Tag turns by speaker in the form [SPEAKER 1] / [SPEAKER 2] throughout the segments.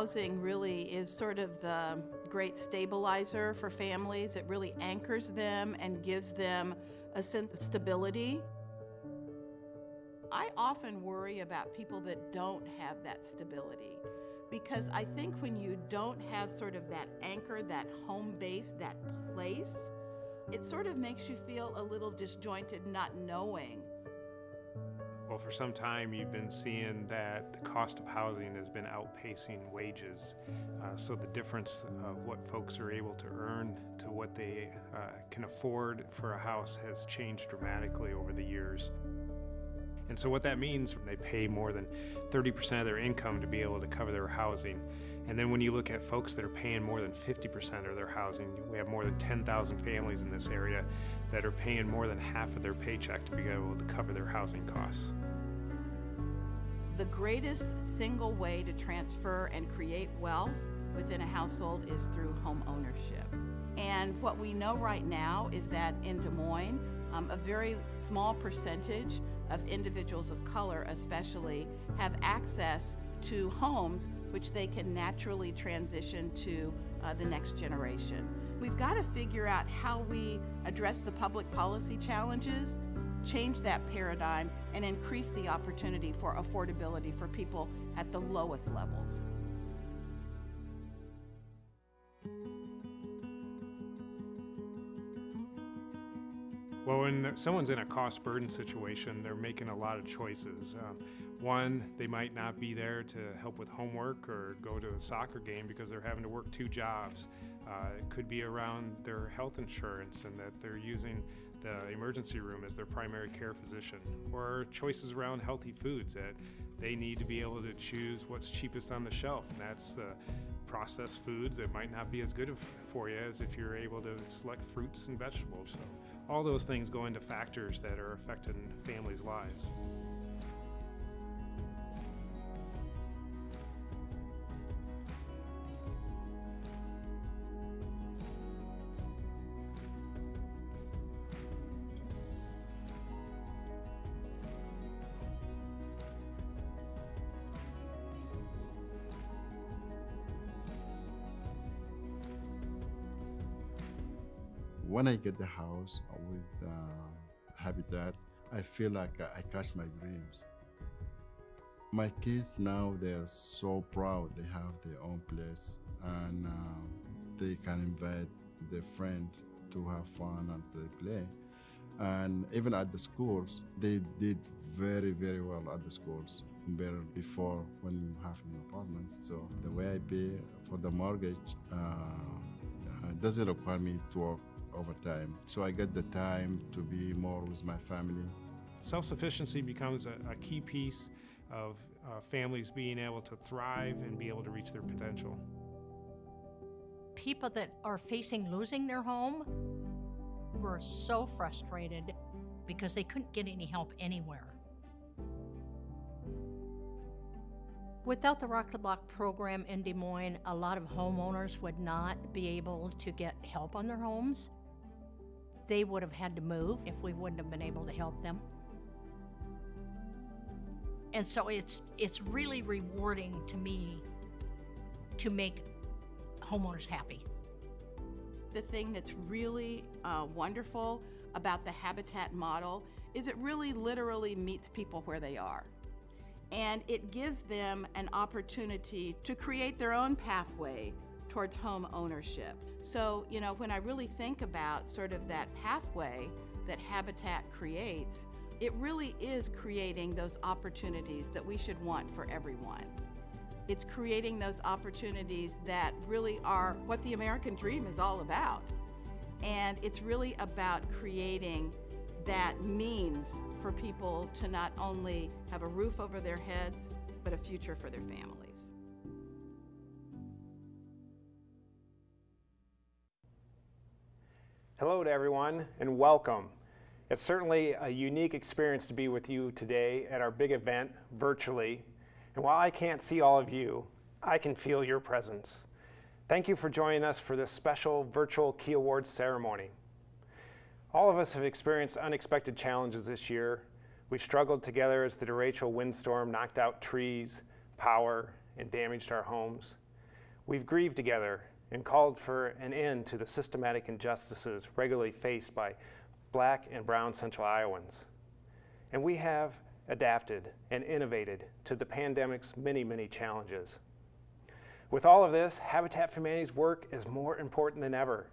[SPEAKER 1] housing really is sort of the great stabilizer for families. It really anchors them and gives them a sense of stability. I often worry about people that don't have that stability, because I think when you don't have sort of that anchor, that home base, that place, it sort of makes you feel a little disjointed, not knowing.
[SPEAKER 2] Well, for some time you've been seeing that the cost of housing has been outpacing wages. So the difference of what folks are able to earn to what they can afford for a house has changed dramatically over the years. And so what that means, they pay more than 30% of their income to be able to cover their housing. And then when you look at folks that are paying more than 50% of their housing, we have more than 10,000 families in this area that are paying more than half of their paycheck to be able to cover their housing costs.
[SPEAKER 1] The greatest single way to transfer and create wealth within a household is through home ownership. And what we know right now is that in Des Moines, a very small percentage of individuals of color especially have access to homes which they can naturally transition to the next generation. We've got to figure out how we address the public policy challenges, change that paradigm, and increase the opportunity for affordability for people at the lowest levels.
[SPEAKER 2] Well, when someone's in a cost burden situation, they're making a lot of choices. One, they might not be there to help with homework or go to a soccer game because they're having to work 2 jobs. It could be around their health insurance and that they're using the emergency room as their primary care physician, or choices around healthy foods that they need to be able to choose what's cheapest on the shelf, and that's the processed foods that might not be as good for you as if you're able to select fruits and vegetables. So all those things go into factors that are affecting families' lives.
[SPEAKER 3] When I get the house with Habitat, I feel like I catch my dreams. My kids now, they're so proud. They have their own place, and they can invite their friends to have fun and to play. And even at the schools, they did very, very well at the schools compared before when you have an apartment. So the way I pay for the mortgage doesn't require me to work overtime. So I get the time to be more with my family.
[SPEAKER 2] Self-sufficiency becomes a key piece of families being able to thrive and be able to reach their potential.
[SPEAKER 4] People that are facing losing their home were so frustrated because they couldn't get any help anywhere. Without the Rock the Block program in Des Moines, a lot of homeowners would not be able to get help on their homes. They would have had to move if we wouldn't have been able to help them. And so it's really rewarding to me to make homeowners happy.
[SPEAKER 1] The thing that's really wonderful about the Habitat model is it really literally meets people where they are. And it gives them an opportunity to create their own pathway towards home ownership. So, when I really think about sort of that pathway that Habitat creates, it really is creating those opportunities that we should want for everyone. It's creating those opportunities that really are what the American dream is all about. And it's really about creating that means for people to not only have a roof over their heads, but a future for their families.
[SPEAKER 2] Hello to everyone and welcome. It's certainly a unique experience to be with you today at our big event virtually. And while I can't see all of you, I can feel your presence. Thank you for joining us for this special virtual Key Awards ceremony. All of us have experienced unexpected challenges this year. We've struggled together as the derecho windstorm knocked out trees, power, and damaged our homes.
[SPEAKER 5] We've grieved together and called for an end to the systematic injustices regularly faced by Black and brown Central Iowans. And we have adapted and innovated to the pandemic's many, many challenges. With all of this, Habitat for Humanity's work is more important than ever.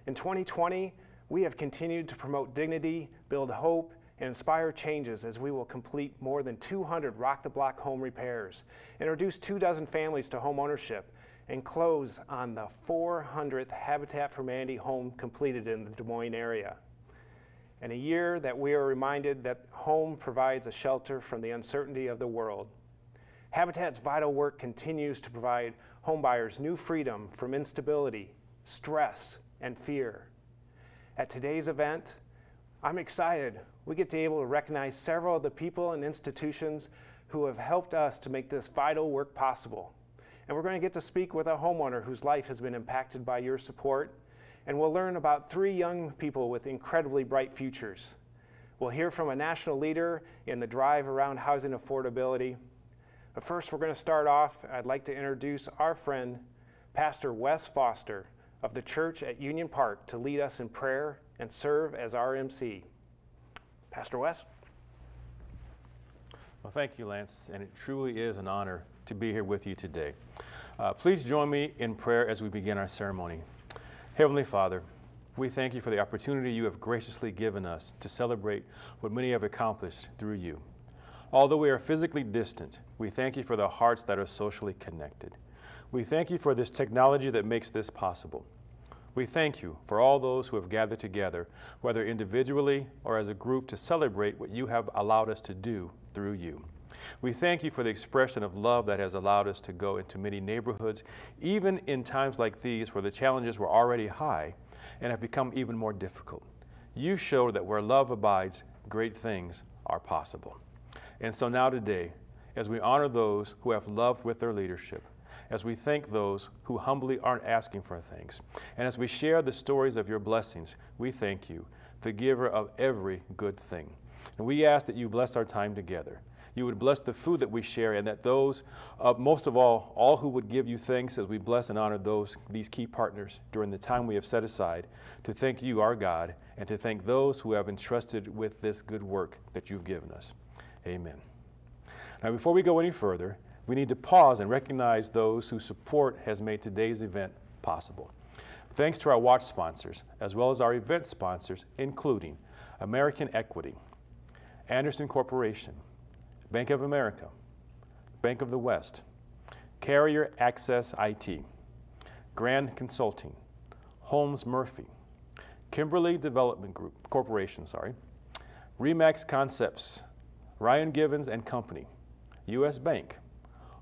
[SPEAKER 5] In 2020, we have continued to promote dignity, build hope, and inspire changes as we will complete more than 200 rock-the-block home repairs, introduce 24 families to home ownership, and close on the 400th Habitat for Humanity home completed in the Des Moines area. In a year that we are reminded that home provides a shelter from the uncertainty of the world. Habitat's vital work continues to provide homebuyers new freedom from instability, stress, and fear. At today's event, I'm excited we get to be able to recognize several of the people and institutions who have helped us to make this vital work possible. And we're going to get to speak with a homeowner whose life has been impacted by your support. And we'll learn about 3 young people with incredibly bright futures. We'll hear from a national leader in the drive around housing affordability. But first, we're going to start off. I'd like to introduce our friend, Pastor Wes Foster of the church at Union Park, to lead us in prayer and serve as our MC. Pastor Wes.
[SPEAKER 6] Well, thank you, Lance, and it truly is an honor to be here with you today. Please join me in prayer as we begin our ceremony. Heavenly Father, we thank you for the opportunity you have graciously given us to celebrate what many have accomplished through you. Although we are physically distant, we thank you for the hearts that are socially connected. We thank you for this technology that makes this possible. We thank you for all those who have gathered together, whether individually or as a group, to celebrate what you have allowed us to do through you. We thank you for the expression of love that has allowed us to go into many neighborhoods, even in times like these where the challenges were already high and have become even more difficult. You showed that where love abides, great things are possible. And so now today, as we honor those who have loved with their leadership, as we thank those who humbly aren't asking for things, and as we share the stories of your blessings, we thank you, the giver of every good thing. And we ask that you bless our time together. You would bless the food that we share, and that those, most of all who would give you thanks as we bless and honor these key partners during the time we have set aside to thank you, our God, and to thank those who have entrusted with this good work that you've given us. Amen. Now, before we go any further, we need to pause and recognize those whose support has made today's event possible. Thanks to our watch sponsors, as well as our event sponsors, including American Equity, Anderson Corporation, Bank of America, Bank of the West, Carrier Access IT, Grand Consulting, Holmes Murphy, Kimberly Development Group Corporation, Remax Concepts, Ryan Givens and Company, U.S. Bank,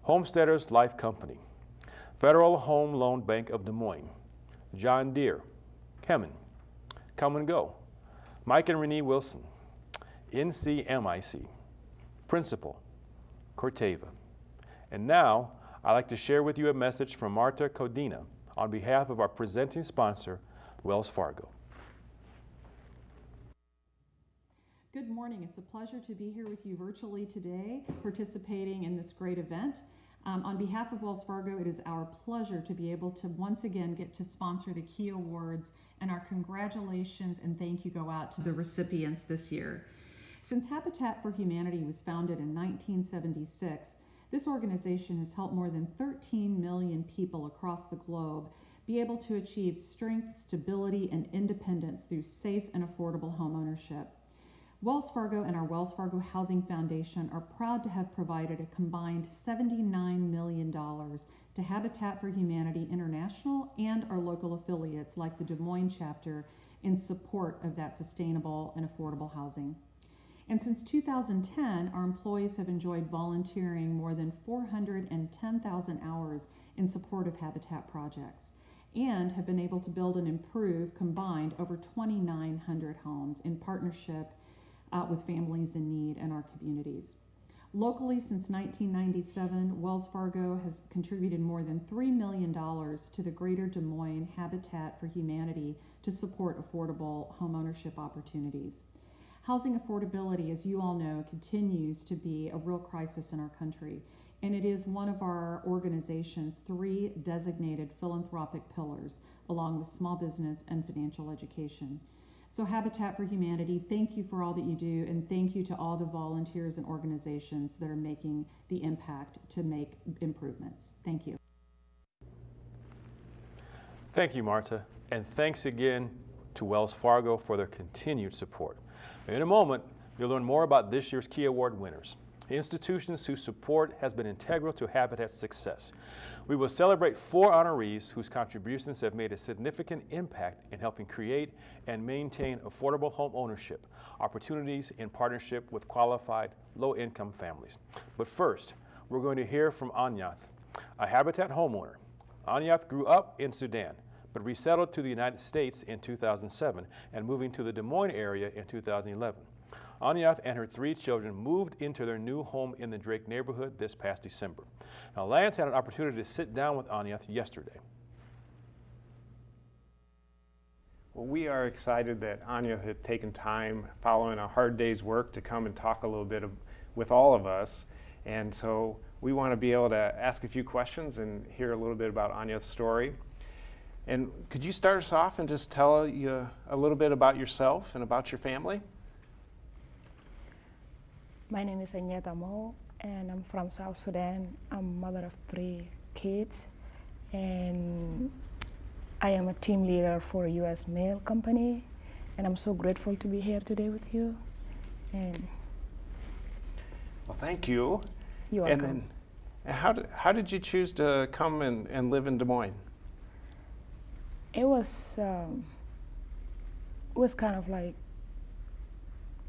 [SPEAKER 6] Homesteaders Life Company, Federal Home Loan Bank of Des Moines, John Deere, Kemen, Come and Go, Mike and Renee Wilson, NCMIC, Principal, Corteva. And now, I'd like to share with you a message from Marta Codina on behalf of our presenting sponsor, Wells Fargo.
[SPEAKER 7] Good morning. It's a pleasure to be here with you virtually today, participating in this great event. On behalf of Wells Fargo, it is our pleasure to be able to once again get to sponsor the Key Awards, and our congratulations and thank you go out to the recipients this year. Since Habitat for Humanity was founded in 1976, this organization has helped more than 13 million people across the globe be able to achieve strength, stability, and independence through safe and affordable homeownership. Wells Fargo and our Wells Fargo Housing Foundation are proud to have provided a combined $79 million to Habitat for Humanity International and our local affiliates like the Des Moines chapter in support of that sustainable and affordable housing. And since 2010, our employees have enjoyed volunteering more than 410,000 hours in support of Habitat projects and have been able to build and improve combined over 2,900 homes in partnership with families in need in our communities. Locally, since 1997, Wells Fargo has contributed more than $3 million to the Greater Des Moines Habitat for Humanity to support affordable homeownership opportunities. Housing affordability, as you all know, continues to be a real crisis in our country, and it is one of our organization's 3 designated philanthropic pillars, along with small business and financial education. So Habitat for Humanity, thank you for all that you do, and thank you to all the volunteers and organizations that are making the impact to make improvements. Thank you.
[SPEAKER 6] Thank you, Marta, and thanks again to Wells Fargo for their continued support. In a moment, you'll learn more about this year's Key Award winners, institutions whose support has been integral to Habitat's success. We will celebrate 4 honorees whose contributions have made a significant impact in helping create and maintain affordable home ownership opportunities in partnership with qualified low-income families. But first, we're going to hear from Anyath, a Habitat homeowner. Anyath grew up in Sudan, but resettled to the United States in 2007 and moving to the Des Moines area in 2011. Anyath and her 3 children moved into their new home in the Drake neighborhood this past December. Now, Lance had an opportunity to sit down with Anyath yesterday.
[SPEAKER 5] Well, we are excited that Anyath had taken time following a hard day's work to come and talk a little bit with all of us. And so we want to be able to ask a few questions and hear a little bit about Anyath's story. And could you start us off and just tell you a little bit about yourself and about your family?
[SPEAKER 8] My name is Anyata Mo, and I'm from South Sudan. I'm mother of 3 kids, and I am a team leader for a U.S. mail company, and I'm so grateful to be here today with you. And
[SPEAKER 5] well, thank you.
[SPEAKER 8] You're
[SPEAKER 5] and
[SPEAKER 8] welcome.
[SPEAKER 5] then, how did you choose to come and live in Des Moines?
[SPEAKER 8] It was kind of like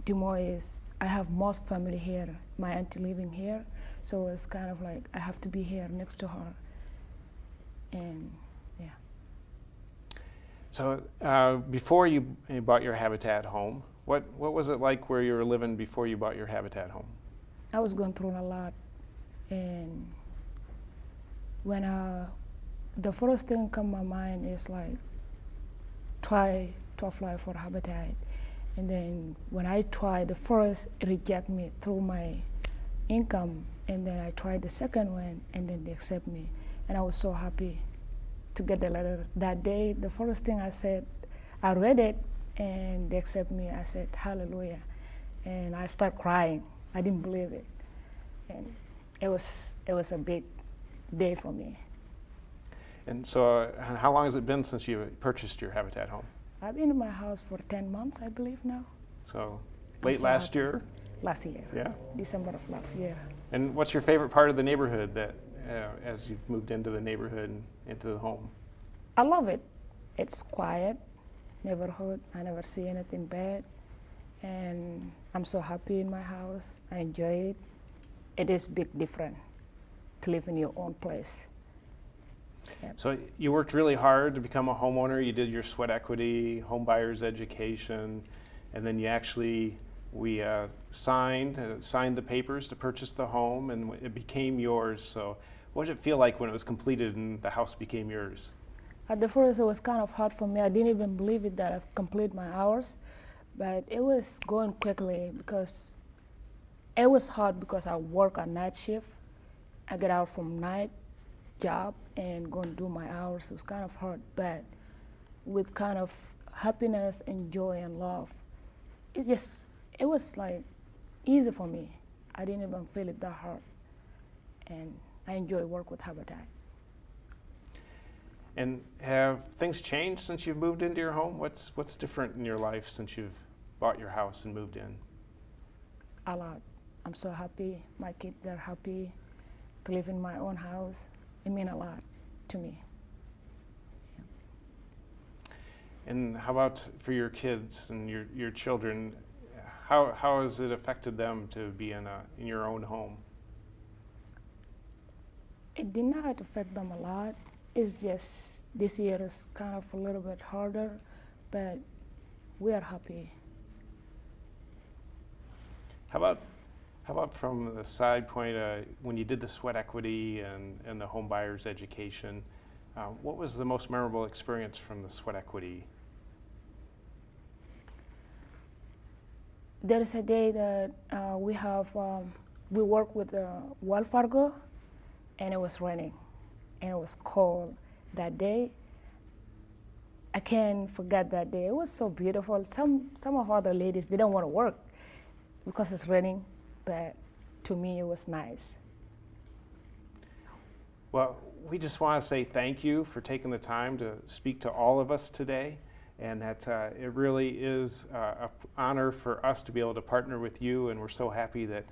[SPEAKER 8] Des Moines. I have most family here, my auntie living here, so it's kind of like I have to be here next to her, and yeah.
[SPEAKER 5] So before you bought your Habitat home, what was it like where you were living before you bought your Habitat home?
[SPEAKER 8] I was going through a lot, and when the first thing come my mind is like try to apply for Habitat. And then when I tried the first, it reject me through my income, and then I tried the second one, and then they accept me. And I was so happy to get the letter that day. The first thing I said, I read it, and they accept me. I said, hallelujah. And I started crying. I didn't believe it. And it was a big day for me.
[SPEAKER 5] And so how long has it been since you purchased your Habitat home?
[SPEAKER 8] I've been in my house for 10 months, I believe now.
[SPEAKER 5] So
[SPEAKER 8] I'm
[SPEAKER 5] late
[SPEAKER 8] so
[SPEAKER 5] last
[SPEAKER 8] happy.
[SPEAKER 5] year?
[SPEAKER 8] Last year.
[SPEAKER 5] Yeah.
[SPEAKER 8] December of last year.
[SPEAKER 5] And what's your favorite part of the neighborhood that as you've moved into the neighborhood and into the home?
[SPEAKER 8] I love it. It's quiet neighborhood. I never see anything bad. And I'm so happy in my house. I enjoy it. It is big different to live in your own place. Yep.
[SPEAKER 5] So you worked really hard to become a homeowner. You did your sweat equity, home buyer's education, and then you actually, we signed the papers to purchase the home, and it became yours. So what did it feel like when it was completed and the house became yours?
[SPEAKER 8] At the first, it was kind of hard for me. I didn't even believe it that I've completed my hours, but it was going quickly because it was hard because I work a night shift. I get out from night job and go and do my hours. It was kind of hard, but with kind of happiness and joy and love, it was like easy for me. I didn't even feel it that hard, and I enjoy work with Habitat.
[SPEAKER 5] And have things changed since you've moved into your home? What's different in your life since you've bought your house and moved in?
[SPEAKER 8] A lot. I'm so happy. My kids are happy to live in my own house. It means a lot to me. Yeah.
[SPEAKER 5] And how about for your kids and your children? How has it affected them to be in your own home?
[SPEAKER 8] It did not affect them a lot. It's just this year is kind of a little bit harder, but we are happy.
[SPEAKER 5] How about from the side point, when you did the sweat equity and the home buyer's education, what was the most memorable experience from the sweat equity?
[SPEAKER 8] There is a day that we work with Wells Fargo, and it was raining, and it was cold that day. I can't forget that day. It was so beautiful. Some of other ladies didn't want to work because it's raining, but to me it was nice.
[SPEAKER 5] Well, we just want to say thank you for taking the time to speak to all of us today, and that it really is an honor for us to be able to partner with you, and we're so happy that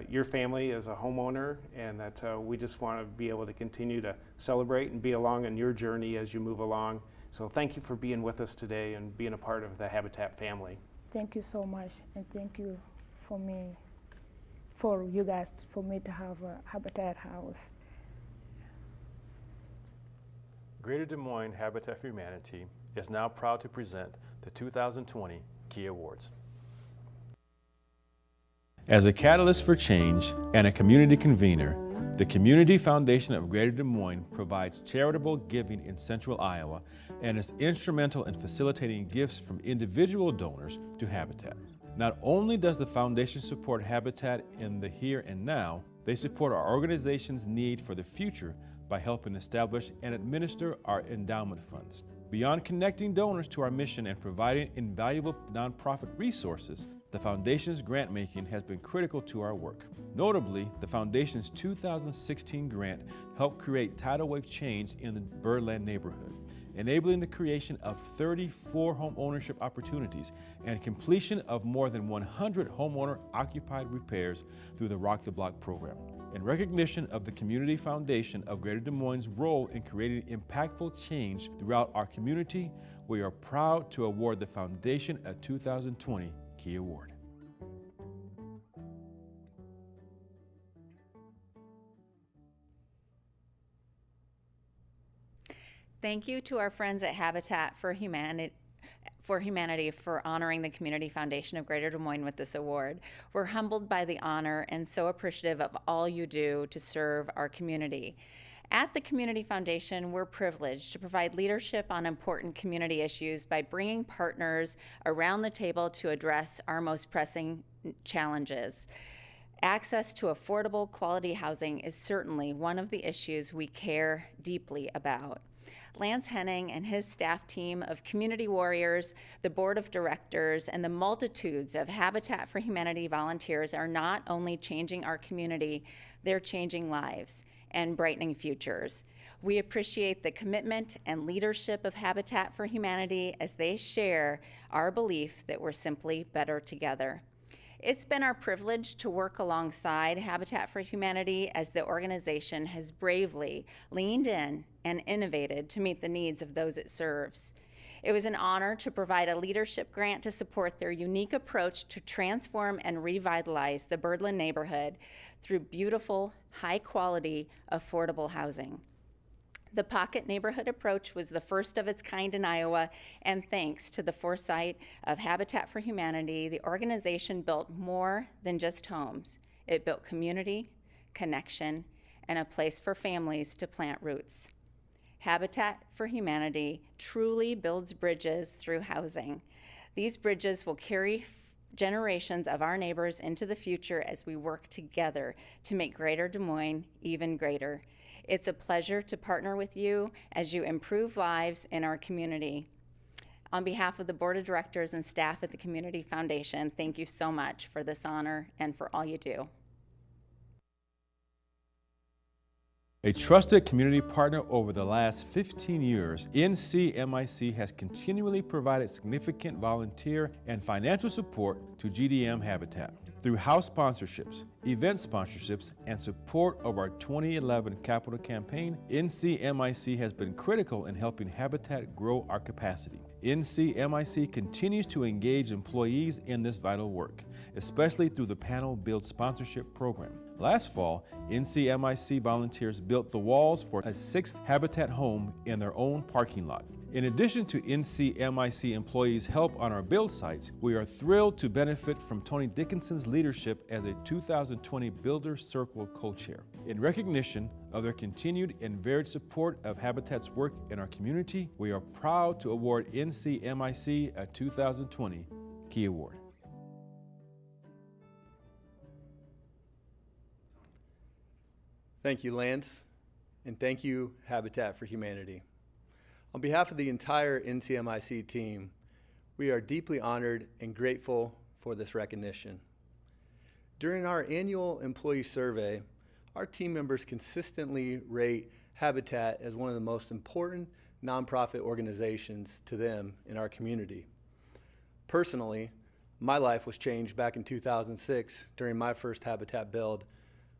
[SPEAKER 5] your family is a homeowner, and that we just want to be able to continue to celebrate and be along on your journey as you move along. So thank you for being with us today and being a part of the Habitat family.
[SPEAKER 8] Thank you so much, and thank you for you guys, for me to have a Habitat house.
[SPEAKER 6] Greater Des Moines Habitat for Humanity is now proud to present the 2020 Key Awards. As a catalyst for change and a community convener, the Community Foundation of Greater Des Moines provides charitable giving in Central Iowa and is instrumental in facilitating gifts from individual donors to Habitat. Not only does the foundation support Habitat in the here and now, they support our organization's need for the future by helping establish and administer our endowment funds. Beyond connecting donors to our mission and providing invaluable nonprofit resources, the Foundation's grant making has been critical to our work. Notably, the Foundation's 2016 grant helped create tidal wave change in the Birdland neighborhood, enabling the creation of 34 home ownership opportunities and completion of more than 100 homeowner-occupied repairs through the Rock the Block program. In recognition of the Community Foundation of Greater Des Moines' role in creating impactful change throughout our community, we are proud to award the Foundation a 2020 Key Award.
[SPEAKER 9] Thank you to our friends at Habitat for Humanity for honoring the Community Foundation of Greater Des Moines with this award. We're humbled by the honor and so appreciative of all you do to serve our community. At the Community Foundation, we're privileged to provide leadership on important community issues by bringing partners around the table to address our most pressing challenges. Access to affordable, quality housing is certainly one of the issues we care deeply about. Lance Henning and his staff team of community warriors, the board of directors, and the multitudes of Habitat for Humanity volunteers are not only changing our community, they're changing lives and brightening futures. We appreciate the commitment and leadership of Habitat for Humanity as they share our belief that we're simply better together. It's been our privilege to work alongside Habitat for Humanity as the organization has bravely leaned in and innovated to meet the needs of those it serves. It was an honor to provide a leadership grant to support their unique approach to transform and revitalize the Birdland neighborhood through beautiful, high-quality, affordable housing. The Pocket Neighborhood approach was the first of its kind in Iowa, and thanks to the foresight of Habitat for Humanity, the organization built more than just homes. It built community, connection, and a place for families to plant roots. Habitat for Humanity truly builds bridges through housing. These bridges will carry generations of our neighbors into the future as we work together to make Greater Des Moines even greater. It's a pleasure to partner with you as you improve lives in our community. On behalf of the board of directors and staff at the Community Foundation, thank you so much for this honor and for all you do.
[SPEAKER 6] A trusted community partner over the last 15 years, NCMIC has continually provided significant volunteer and financial support to GDM Habitat. Through house sponsorships, event sponsorships, and support of our 2011 capital campaign, NCMIC has been critical in helping Habitat grow our capacity. NCMIC continues to engage employees in this vital work, especially through the Panel Build sponsorship program. Last fall, NCMIC volunteers built the walls for a 6th Habitat home in their own parking lot. In addition to NCMIC employees' help on our build sites, we are thrilled to benefit from Tony Dickinson's leadership as a 2020 Builder Circle co-chair. In recognition of their continued and varied support of Habitat's work in our community, we are proud to award NCMIC a 2020 Key Award.
[SPEAKER 10] Thank you, Lance. and thank you, Habitat for Humanity. On behalf of the entire NCMIC team, we are deeply honored and grateful for this recognition. During our annual employee survey, our team members consistently rate Habitat as one of the most important nonprofit organizations to them in our community. Personally, my life was changed back in 2006 during my first Habitat build.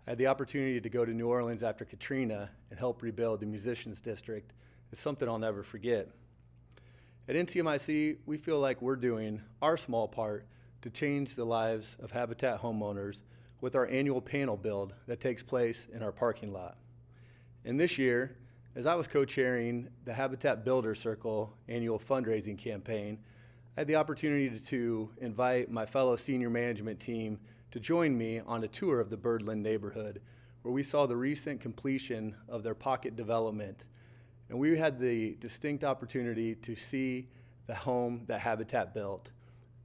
[SPEAKER 10] I had the opportunity to go to New Orleans after Katrina and help rebuild the Musicians District. It's something I'll never forget. At NCMIC, we feel like we're doing our small part to change the lives of Habitat homeowners with our annual panel build that takes place in our parking lot. And this year, as I was co-chairing the Habitat Builder Circle annual fundraising campaign, I had the opportunity to invite my fellow senior management team to join me on a tour of the Birdland neighborhood, where we saw the recent completion of their pocket development. And we had the distinct opportunity to see the home that Habitat built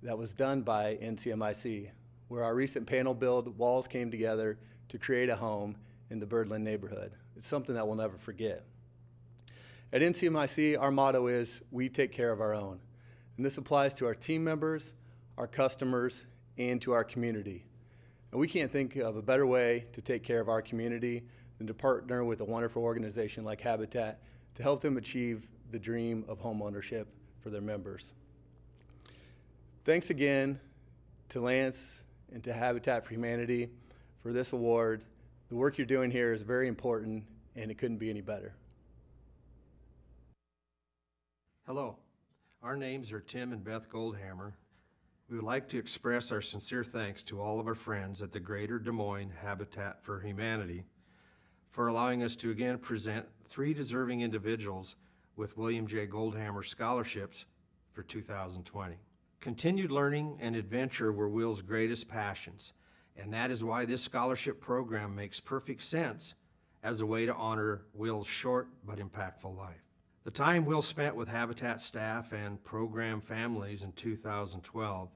[SPEAKER 10] that was done by NCMIC, where our recent panel build walls came together to create a home in the Birdland neighborhood. It's something that we'll never forget. At NCMIC, our motto is, we take care of our own. And this applies to our team members, our customers, and to our community. And we can't think of a better way to take care of our community than to partner with a wonderful organization like Habitat to help them achieve the dream of homeownership for their members. Thanks again to Lance and to Habitat for Humanity for this award. The work you're doing here is very important, and it couldn't be any better.
[SPEAKER 11] Hello, our names are Tim and Beth Goldhammer. We would like to express our sincere thanks to all of our friends at the Greater Des Moines Habitat for Humanity for allowing us to again present 3 deserving individuals with William J. Goldhammer scholarships for 2020. Continued learning and adventure were Will's greatest passions, and that is why this scholarship program makes perfect sense as a way to honor Will's short but impactful life. The time Will spent with Habitat staff and program families in 2012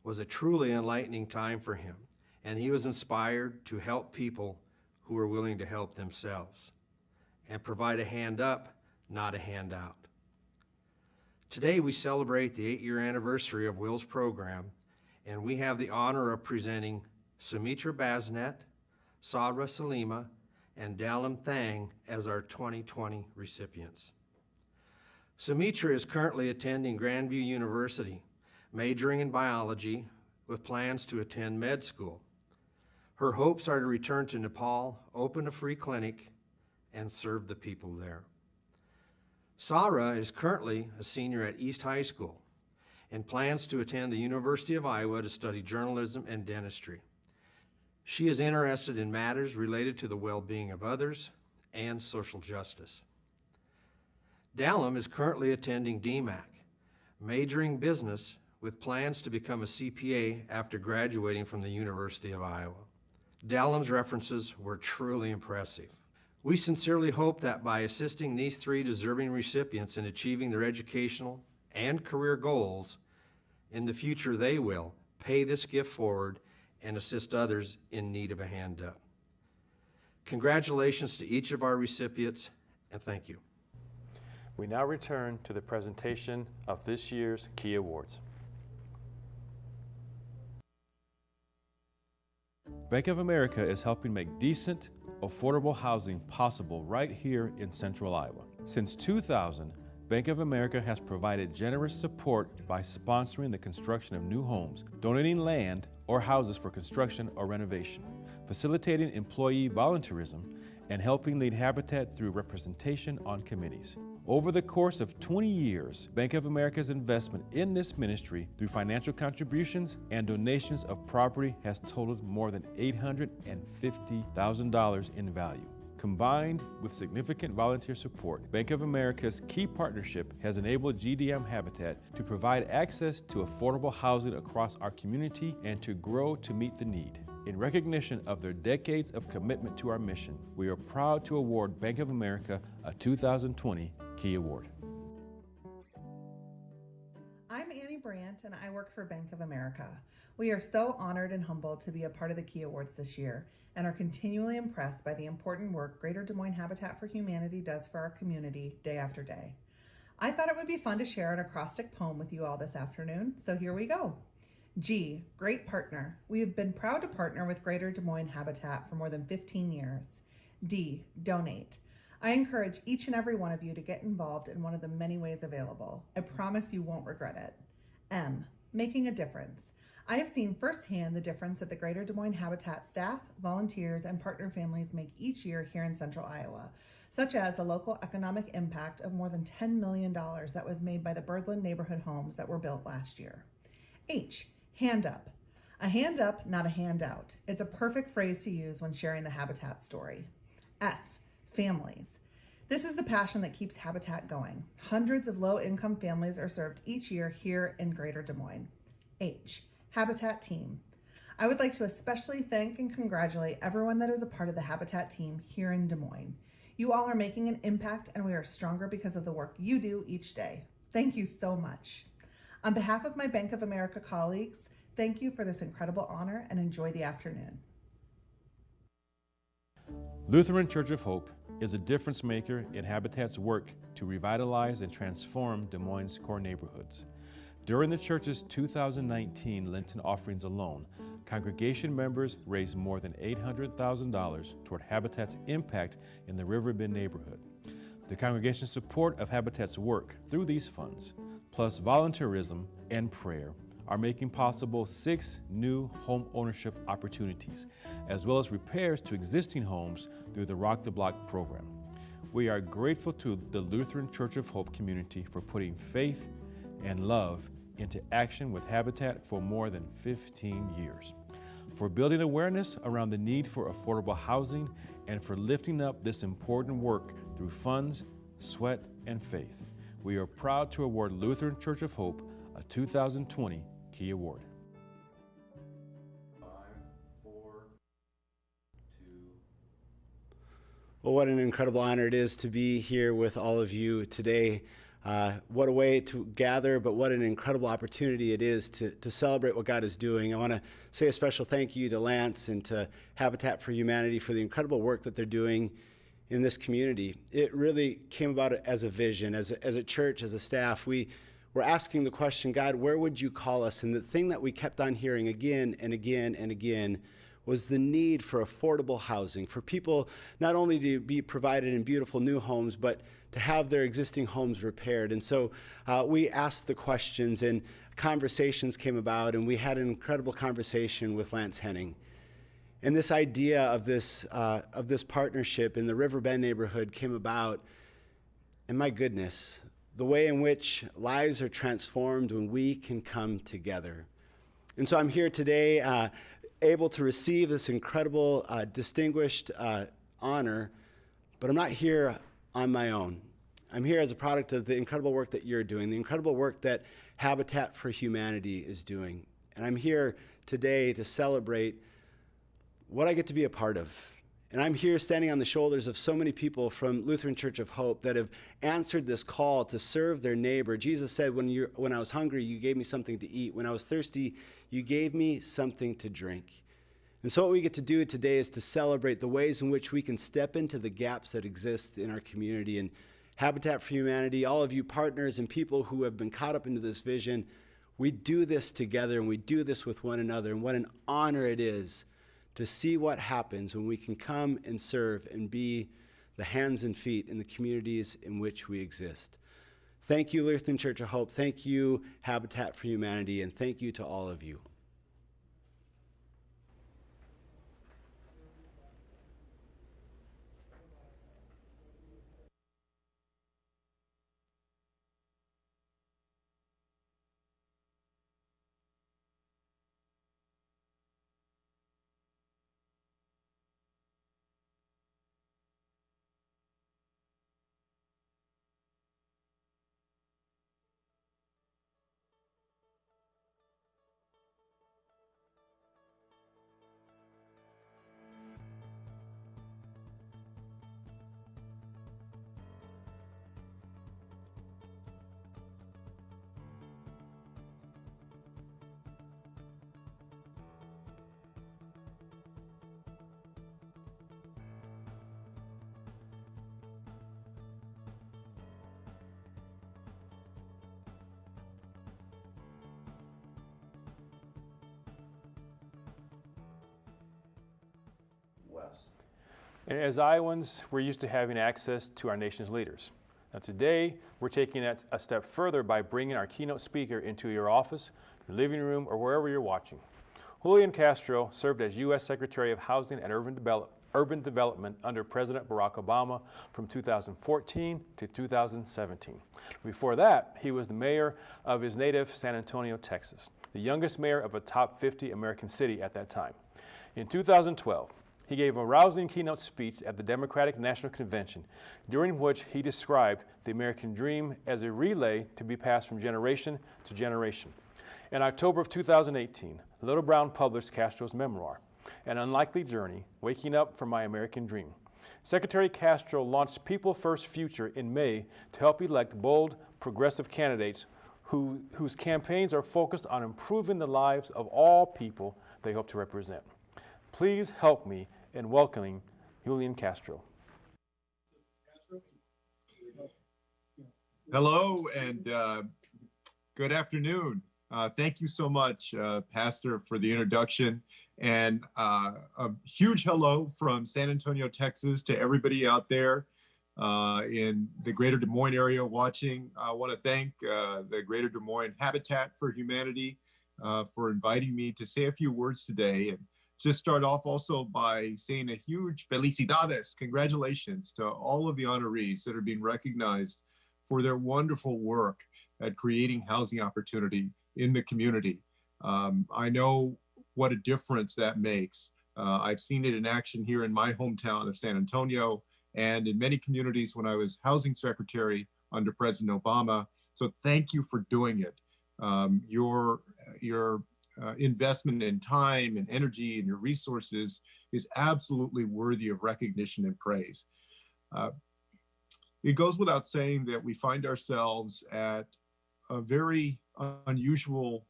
[SPEAKER 11] was a truly enlightening time for him, and he was inspired to help people who were willing to help themselves and provide a hand up, not a handout. Today we celebrate the 8-year anniversary of Will's program, and we have the honor of presenting Sumitra Basnet, Sadra Salima, and Dalam Thang as our 2020 recipients. Sumitra is currently attending Grandview University, majoring in biology with plans to attend med school. Her hopes are to return to Nepal, open a free clinic, and serve the people there. Sarah is currently a senior at East High School and plans to attend the University of Iowa to study journalism and dentistry. She is interested in matters related to the well-being of others and social justice. Dalam is currently attending DMAC, majoring business with plans to become a CPA after graduating from the University of Iowa. Dalam's references were truly impressive. We sincerely hope that by assisting these 3 deserving recipients in achieving their educational and career goals, in the future they will pay this gift forward and assist others in need of a hand up. Congratulations to each of our recipients, and thank you.
[SPEAKER 6] We now return to the presentation of this year's Key Awards. Bank of America is helping make decent, affordable housing possible right here in Central Iowa. Since 2000, Bank of America has provided generous support by sponsoring the construction of new homes, donating land or houses for construction or renovation, facilitating employee volunteerism, and helping lead Habitat through representation on committees. Over the course of 20 years, Bank of America's investment in this ministry through financial contributions and donations of property has totaled more than $850,000 in value. Combined with significant volunteer support, Bank of America's key partnership has enabled GDM Habitat to provide access to affordable housing across our community and to grow to meet the need. In recognition of their decades of commitment to our mission, we are proud to award Bank of America a 2020 Key Award.
[SPEAKER 12] I'm Annie Brandt, and I work work for Bank of America. We are so honored and humbled to be a part of the Key Awards this year and are continually impressed by the important work Greater Des Moines Habitat for Humanity does for our community day after day. I thought it would be fun to share an acrostic poem with you all this afternoon, so here we go. G, great partner. We have been proud to partner with Greater Des Moines Habitat for more than 15 years. D, donate. I encourage each and every one of you to get involved in one of the many ways available. I promise you won't regret it. M, making a difference. I have seen firsthand the difference that the Greater Des Moines Habitat staff, volunteers, and partner families make each year here in Central Iowa, such as the local economic impact of more than $10 million that was made by the Birdland neighborhood homes that were built last year. H, hand up. A hand up, not a handout. It's a perfect phrase to use when sharing the Habitat story. F, families. This is the passion that keeps Habitat going. Hundreds of low-income families are served each year here in Greater Des Moines. H, Habitat team. I would like to especially thank and congratulate everyone that is a part of the Habitat team here in Des Moines. You all are making an impact, and we are stronger because of the work you do each day. Thank you so much. On behalf of my Bank of America colleagues, thank you for this incredible honor and enjoy the afternoon.
[SPEAKER 6] Lutheran Church of Hope is a difference maker in Habitat's work to revitalize and transform Des Moines' core neighborhoods. During the church's 2019 Lenten offerings alone, congregation members raised more than $800,000 toward Habitat's impact in the Riverbend neighborhood. The congregation's support of Habitat's work through these funds, plus volunteerism and prayer, are making possible 6 new home ownership opportunities, as well as repairs to existing homes through the Rock the Block program. We are grateful to the Lutheran Church of Hope community for putting faith and love into action with Habitat for more than 15 years, for building awareness around the need for affordable housing, and for lifting up this important work through funds, sweat, and faith. We are proud to award Lutheran Church of Hope a 2020 Key Award. 5, 4, 2.
[SPEAKER 13] Well, what an incredible honor it is to be here with all of you today. What a way to gather, but what an incredible opportunity it is to celebrate what God is doing. I want to say a special thank you to Lance and to Habitat for Humanity for the incredible work that they're doing in this community. It really came about as a vision. As a church, as a staff, we were asking the question, God, where would you call us? And the thing that we kept on hearing again and again and again was the need for affordable housing, for people not only to be provided in beautiful new homes, but to have their existing homes repaired. And so we asked the questions, and conversations came about, and we had an incredible conversation with Lance Henning. And this idea of this partnership in the Riverbend neighborhood came about, and my goodness, the way in which lives are transformed when we can come together. And so I'm here today able to receive this incredible, distinguished honor, but I'm not here on my own. I'm here as a product of the incredible work that you're doing, the incredible work that Habitat for Humanity is doing. And I'm here today to celebrate what I get to be a part of. And I'm here standing on the shoulders of so many people from Lutheran Church of Hope that have answered this call to serve their neighbor. Jesus said, when I was hungry, you gave me something to eat. When I was thirsty, you gave me something to drink. And so what we get to do today is to celebrate the ways in which we can step into the gaps that exist in our community. And Habitat for Humanity, all of you partners and people who have been caught up into this vision, we do this together and we do this with one another. And what an honor it is to see what happens when we can come and serve and be the hands and feet in the communities in which we exist. Thank you, Lutheran Church of Hope. Thank you, Habitat for Humanity. And thank you to all of you.
[SPEAKER 6] And as Iowans, we're used to having access to our nation's leaders. Now today, we're taking that a step further by bringing our keynote speaker into your office, your living room, or wherever you're watching. Julian Castro served as U.S. Secretary of Housing and Urban Development under President Barack Obama from 2014 to 2017. Before that, he was the mayor of his native San Antonio, Texas, the youngest mayor of a top 50 American city at that time. In 2012, he gave a rousing keynote speech at the Democratic National Convention, during which he described the American dream as a relay to be passed from generation to generation. In October of 2018, Little Brown published Castro's memoir, An Unlikely Journey, Waking Up from My American Dream. Secretary Castro launched People First Future in May to help elect bold, progressive candidates whose campaigns are focused on improving the lives of all people they hope to represent. Please help me in welcoming Julian Castro.
[SPEAKER 14] Hello and good afternoon. Thank you so much, Pastor, for the introduction. And a huge hello from San Antonio, Texas to everybody out there in the greater Des Moines area watching. I want to thank the Greater Des Moines Habitat for Humanity for inviting me to say a few words today. And just start off also by saying a huge felicidades, congratulations to all of the honorees that are being recognized for their wonderful work at creating housing opportunity in the community. I know what a difference that makes. I've seen it in action here in my hometown of San Antonio and in many communities when I was housing secretary under President Obama. So thank you for doing it. Your investment in time and energy and your resources is absolutely worthy of recognition and praise. It goes without saying that we find ourselves at a very unusual,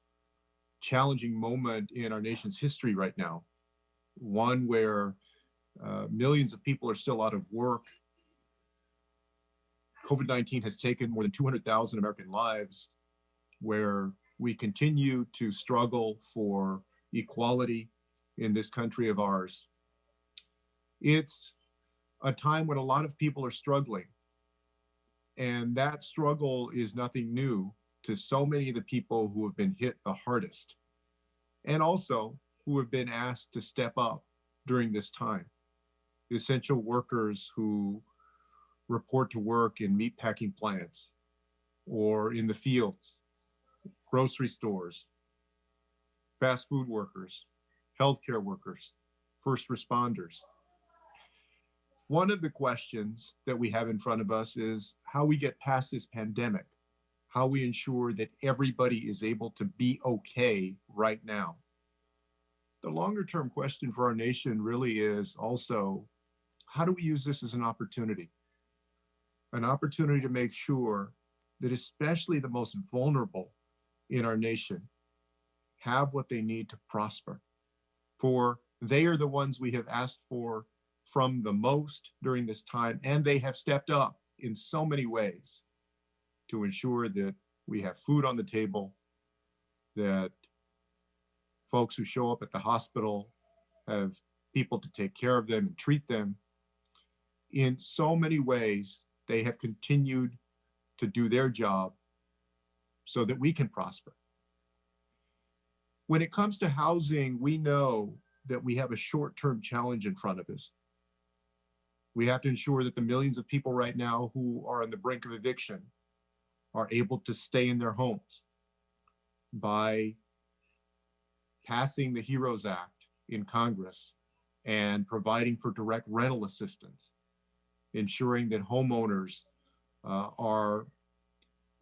[SPEAKER 14] challenging moment in our nation's history right now. One where millions of people are still out of work. COVID-19 has taken more than 200,000 American lives, where we continue to struggle for equality in this country of ours. It's a time when a lot of people are struggling. And that struggle is nothing new to so many of the people who have been hit the hardest, and also who have been asked to step up during this time. Essential workers who report to work in meatpacking plants or in the fields, grocery stores, fast food workers, healthcare workers, first responders. One of the questions that we have in front of us is how we get past this pandemic, how we ensure that everybody is able to be okay right now. The longer term question for our nation really is also, how do we use this as an opportunity? An opportunity to make sure that especially the most vulnerable in our nation have what they need to prosper. For they are the ones we have asked for from the most during this time, and they have stepped up in so many ways to ensure that we have food on the table, that folks who show up at the hospital have people to take care of them and treat them. In so many ways, they have continued to do their job so that we can prosper. When it comes to housing, we know that we have a short-term challenge in front of us. We have to ensure that the millions of people right now who are on the brink of eviction are able to stay in their homes by passing the HEROES Act in Congress and providing for direct rental assistance, ensuring that homeowners are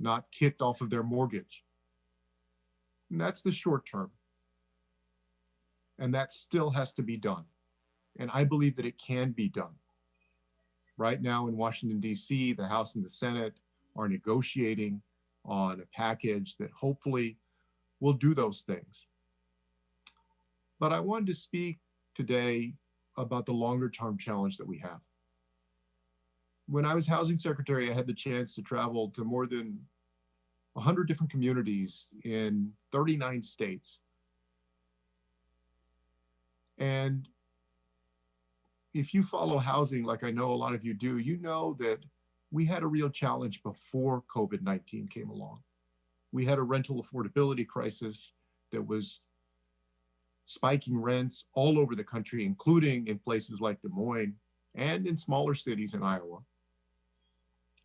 [SPEAKER 14] not kicked off of their mortgage. And that's the short term. And that still has to be done. And I believe that it can be done. Right now in Washington, D.C., the House and the Senate are negotiating on a package that hopefully will do those things. But I wanted to speak today about the longer term challenge that we have. When I was housing secretary, I had the chance to travel to more than 100 different communities in 39 states. And if you follow housing like I know a lot of you do, you know that we had a real challenge before COVID-19 came along. We had a rental affordability crisis that was spiking rents all over the country, including in places like Des Moines and in smaller cities in Iowa.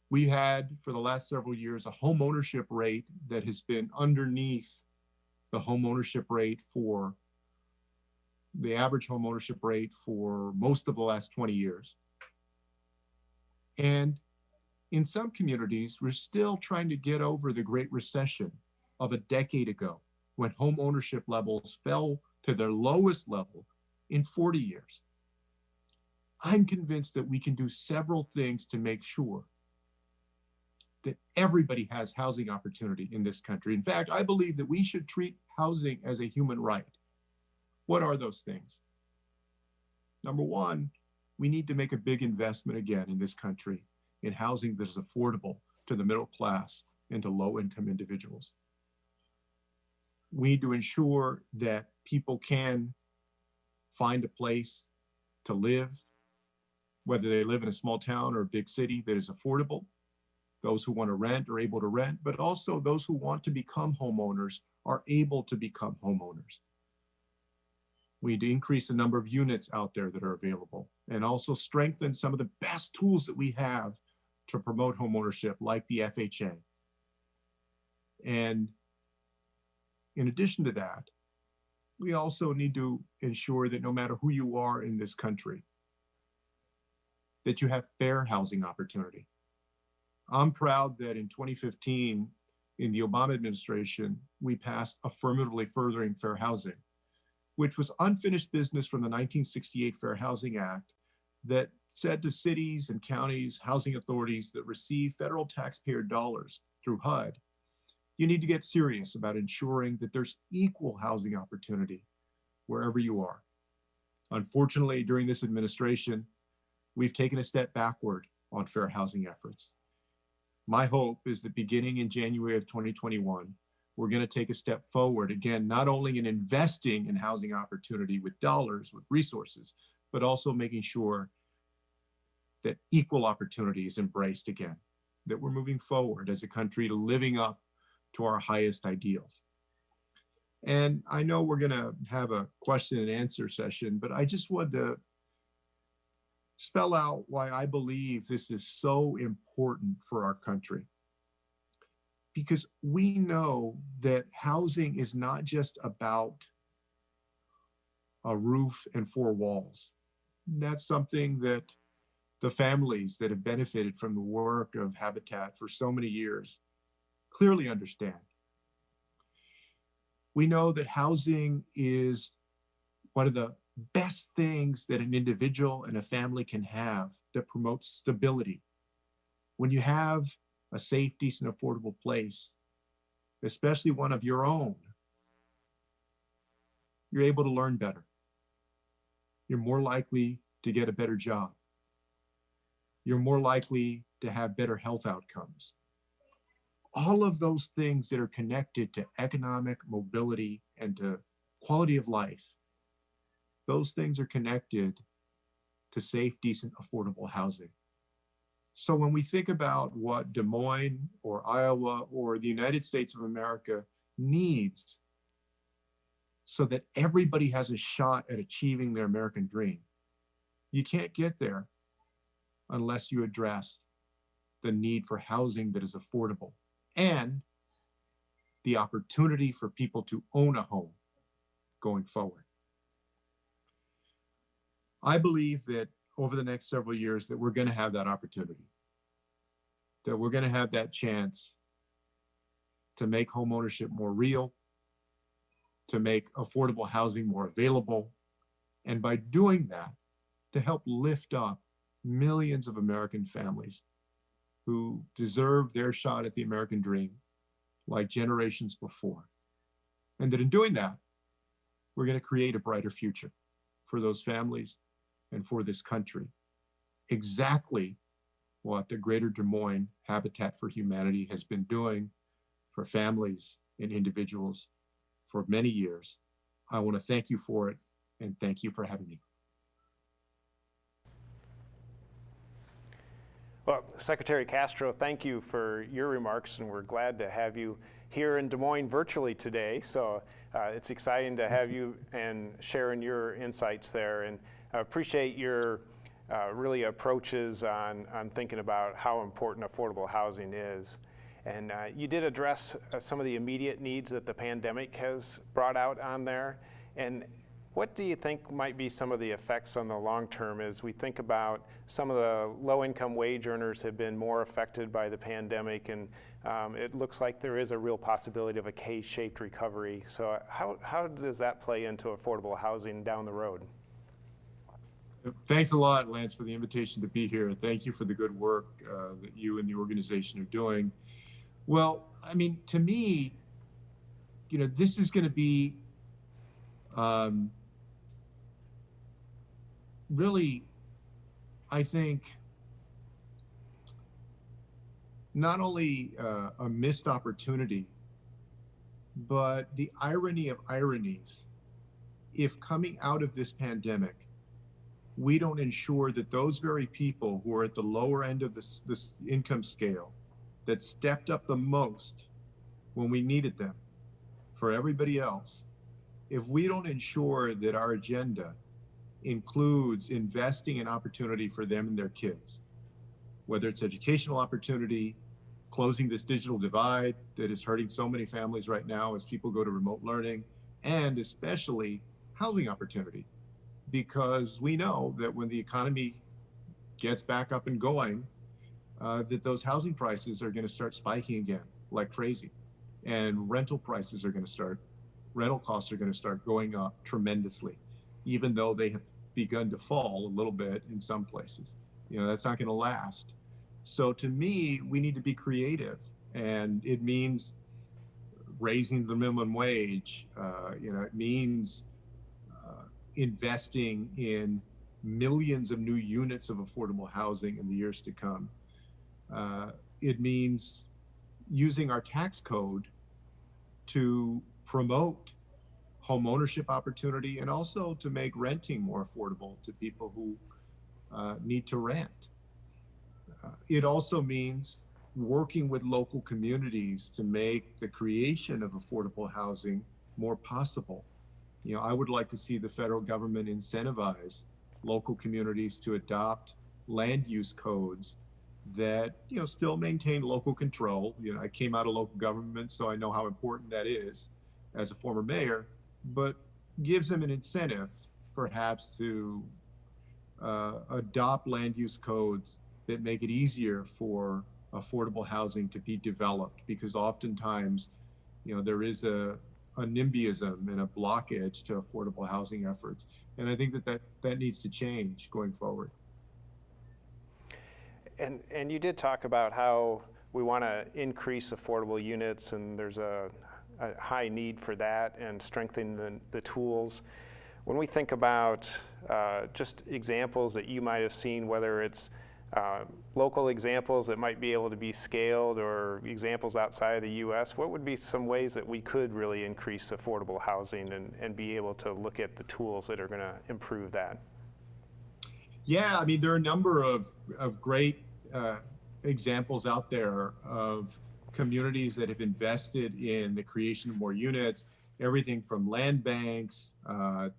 [SPEAKER 14] We had, for the last several years, a home ownership rate that has been underneath the home ownership rate for the average home ownership rate for most of the last 20 years. And in some communities, we're still trying to get over the Great Recession of a decade ago, when home ownership levels fell to their lowest level in 40 years. I'm convinced that we can do several things to make sure that everybody has housing opportunity in this country. In fact, I believe that we should treat housing as a human right. What are those things? Number one, we need to make a big investment again in this country in housing that is affordable to the middle class and to low-income individuals. We need to ensure that people can find a place to live, whether they live in a small town or a big city, that is affordable. Those who want to rent are able to rent, but also those who want to become homeowners are able to become homeowners. We need to increase the number of units out there that are available and also strengthen some of the best tools that we have to promote homeownership, like the FHA. And in addition to that, we also need to ensure that no matter who you are in this country, that you have fair housing opportunity. I'm proud that in 2015, in the Obama administration, we passed Affirmatively Furthering Fair Housing, which was unfinished business from the 1968 Fair Housing Act that said to cities and counties, housing authorities that receive federal taxpayer dollars through HUD, you need to get serious about ensuring that there's equal housing opportunity wherever you are. Unfortunately, during this administration, we've taken a step backward on fair housing efforts. My hope is that beginning in January of 2021, we're going to take a step forward, again, not only in investing in housing opportunity with dollars, with resources, but also making sure that equal opportunity is embraced again, that we're moving forward as a country to living up to our highest ideals. And I know we're going to have a question and answer session, but I just wanted to spell out why I believe this is so important for our country. Because we know that housing is not just about a roof and four walls. That's something that the families that have benefited from the work of Habitat for so many years clearly understand. We know that housing is one of the best things that an individual and a family can have that promotes stability. When you have a safe, decent, affordable place, especially one of your own, you're able to learn better. You're more likely to get a better job. You're more likely to have better health outcomes. All of those things that are connected to economic mobility and to quality of life, those things are connected to safe, decent, affordable housing. So when we think about what Des Moines or Iowa or the United States of America needs so that everybody has a shot at achieving their American dream, you can't get there unless you address the need for housing that is affordable and the opportunity for people to own a home going forward. I believe that over the next several years that we're going to have that opportunity, that we're going to have that chance to make home ownership more real, to make affordable housing more available, and by doing that, to help lift up millions of American families who deserve their shot at the American dream like generations before. And that in doing that, we're going to create a brighter future for those families and for this country. Exactly what the Greater Des Moines Habitat for Humanity has been doing for families and individuals for many years. I want to thank you for it, and thank you for having me.
[SPEAKER 5] Well, Secretary Castro, thank you for your remarks, and we're glad to have you here in Des Moines virtually today. So it's exciting to have you and sharing your insights there, and I appreciate your really approaches on thinking about how important affordable housing is. And you did address some of the immediate needs that the pandemic has brought out on there. And what do you think might be some of the effects on the long term as we think about some of the low-income wage earners have been more affected by the pandemic, and it looks like there is a real possibility of a K-shaped recovery. So how does that play into affordable housing down the road?
[SPEAKER 14] Thanks a lot, Lance, for the invitation to be here. Thank you for the good work that you and the organization are doing. Well, I mean, to me, this is going to be really, I think, not only a missed opportunity, but the irony of ironies. If coming out of this pandemic, we don't ensure that those very people who are at the lower end of this income scale, that stepped up the most when we needed them for everybody else, if we don't ensure that our agenda includes investing in opportunity for them and their kids, whether it's educational opportunity, closing this digital divide that is hurting so many families right now as people go to remote learning, and especially housing opportunity, because we know that when the economy gets back up and going, that those housing prices are going to start spiking again like crazy, and rental costs are going to start going up tremendously, even though they have begun to fall a little bit in some places. That's not going to last. So to me, we need to be creative, and it means raising the minimum wage. It means investing in millions of new units of affordable housing in the years to come. It means using our tax code to promote home ownership opportunity, and also to make renting more affordable to people who need to rent. It also means working with local communities to make the creation of affordable housing more possible. I would like to see the federal government incentivize local communities to adopt land use codes that still maintain local control. I came out of local government, so I know how important that is as a former mayor, but gives them an incentive perhaps to adopt land use codes that make it easier for affordable housing to be developed, because oftentimes there is a NIMBYism and a blockage to affordable housing efforts, and I think that needs to change going forward.
[SPEAKER 5] And you did talk about how we want to increase affordable units, and there's a high need for that, and strengthening the tools. When we think about just examples that you might have seen, whether it's local examples that might be able to be scaled, or examples outside of the U.S., what would be some ways that we could really increase affordable housing and be able to look at the tools that are going to improve that?
[SPEAKER 14] Yeah, I mean, there are a number of great examples out there of communities that have invested in the creation of more units, everything from land banks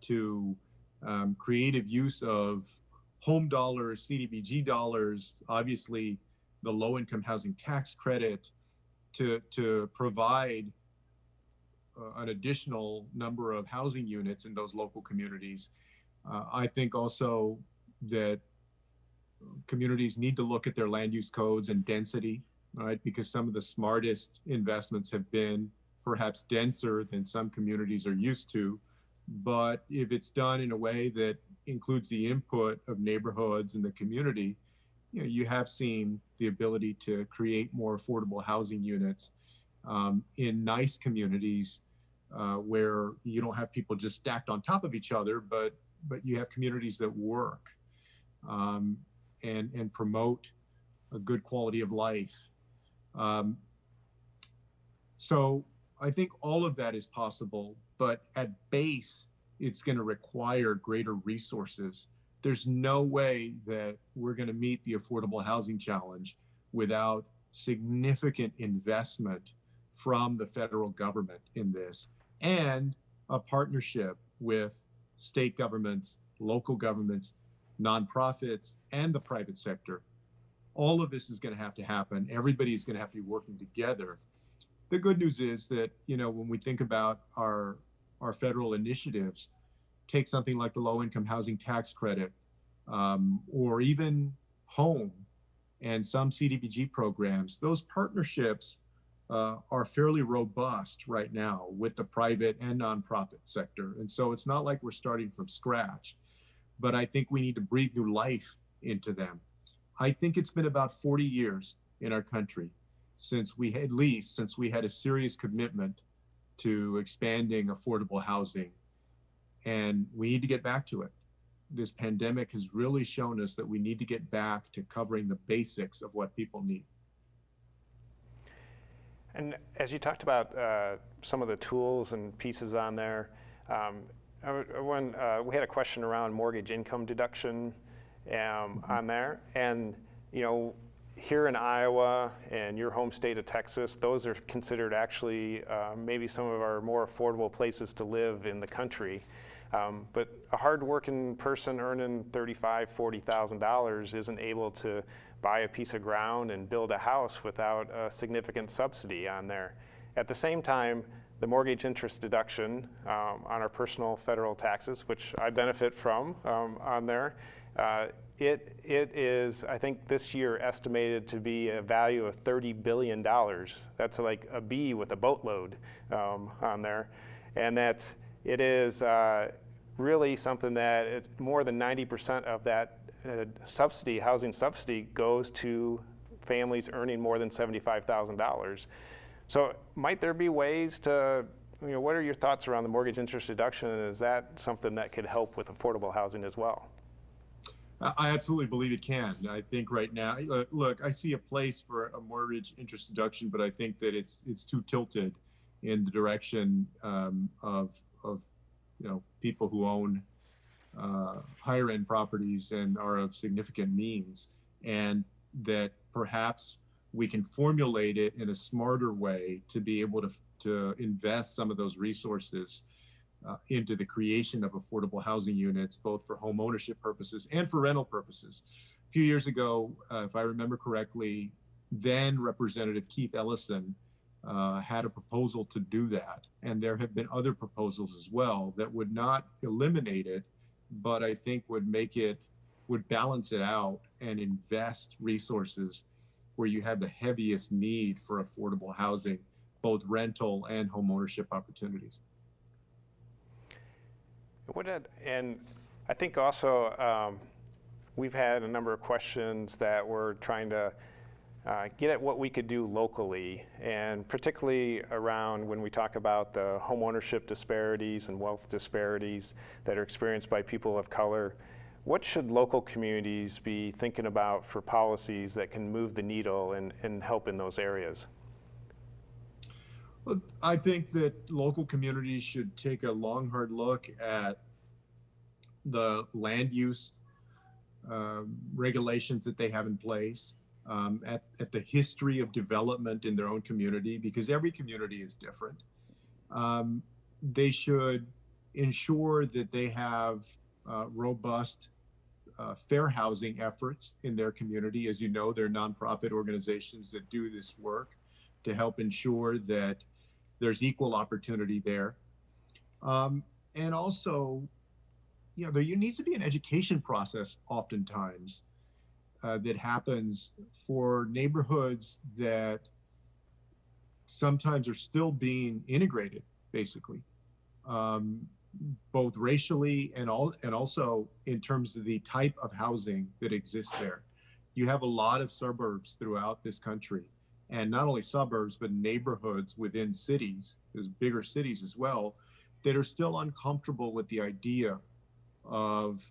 [SPEAKER 14] to creative use of home dollars, CDBG dollars, obviously the low-income housing tax credit, to provide an additional number of housing units in those local communities. I think also that communities need to look at their land use codes and density, right? Because some of the smartest investments have been perhaps denser than some communities are used to. But if it's done in a way that includes the input of neighborhoods and the community, you have seen the ability to create more affordable housing units in nice communities where you don't have people just stacked on top of each other, but you have communities that work and promote a good quality of life. So I think all of that is possible, but at base, it's going to require greater resources there's no way that we're going to meet the affordable housing challenge without significant investment from the federal government in this, and a partnership with state governments, local governments, nonprofits, and the private sector. All of this is going to have to happen. Everybody's going to have to be working together. The good news is that, when we think about our federal initiatives, take something like the low-income housing tax credit, or even home and some CDBG programs. Those partnerships are fairly robust right now with the private and nonprofit sector. And so it's not like we're starting from scratch, but I think we need to breathe new life into them. I think it's been about 40 years in our country since we had a serious commitment to expanding affordable housing, and we need to get back to it. This pandemic has really shown us that we need to get back to covering the basics of what people need.
[SPEAKER 5] And as you talked about some of the tools and pieces on there, when we had a question around mortgage income deduction on there, and here in Iowa and your home state of Texas, those are considered actually maybe some of our more affordable places to live in the country. But a hard-working person earning $35,000, $40,000 isn't able to buy a piece of ground and build a house without a significant subsidy on there. At the same time, the mortgage interest deduction on our personal federal taxes, which I benefit from on there, it is, I think this year, estimated to be a value of $30 billion. That's like a bee with a boatload on there. And that it is really something that it's more than 90% of that subsidy, housing subsidy, goes to families earning more than $75,000. So might there be ways to, what are your thoughts around the mortgage interest deduction, and is that something that could help with affordable housing as well?
[SPEAKER 14] I absolutely believe it can. I think right now, look, I see a place for a mortgage interest deduction, but I think that it's too tilted in the direction of people who own higher end properties and are of significant means, and that perhaps we can formulate it in a smarter way to be able to invest some of those resources into the creation of affordable housing units, both for home ownership purposes and for rental purposes. A few years ago, if I remember correctly, then Representative Keith Ellison had a proposal to do that. And there have been other proposals as well that would not eliminate it, but I think would balance it out and invest resources where you have the heaviest need for affordable housing, both rental and home ownership opportunities.
[SPEAKER 5] And I think also we've had a number of questions that we're trying to get at what we could do locally, and particularly around when we talk about the home ownership disparities and wealth disparities that are experienced by people of color. What should local communities be thinking about for policies that can move the needle and help in those areas?
[SPEAKER 14] Well, I think that local communities should take a long, hard look at the land use regulations that they have in place, at the history of development in their own community, because every community is different. They should ensure that they have robust fair housing efforts in their community. As you know, there are nonprofit organizations that do this work to help ensure that there's equal opportunity there. And also, there needs to be an education process oftentimes that happens for neighborhoods that sometimes are still being integrated, basically, both racially and also in terms of the type of housing that exists there. You have a lot of suburbs throughout this country, and not only suburbs, but neighborhoods within cities, there's bigger cities as well, that are still uncomfortable with the idea of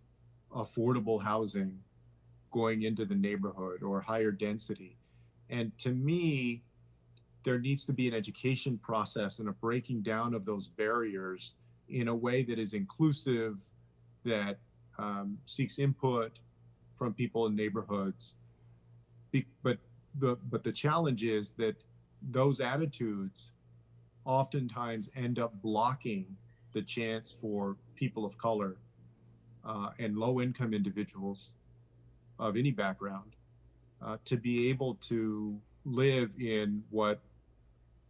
[SPEAKER 14] affordable housing going into the neighborhood or higher density. And to me, there needs to be an education process and a breaking down of those barriers in a way that is inclusive, that seeks input from people in neighborhoods. But the challenge is that those attitudes oftentimes end up blocking the chance for people of color and low-income individuals of any background to be able to live in what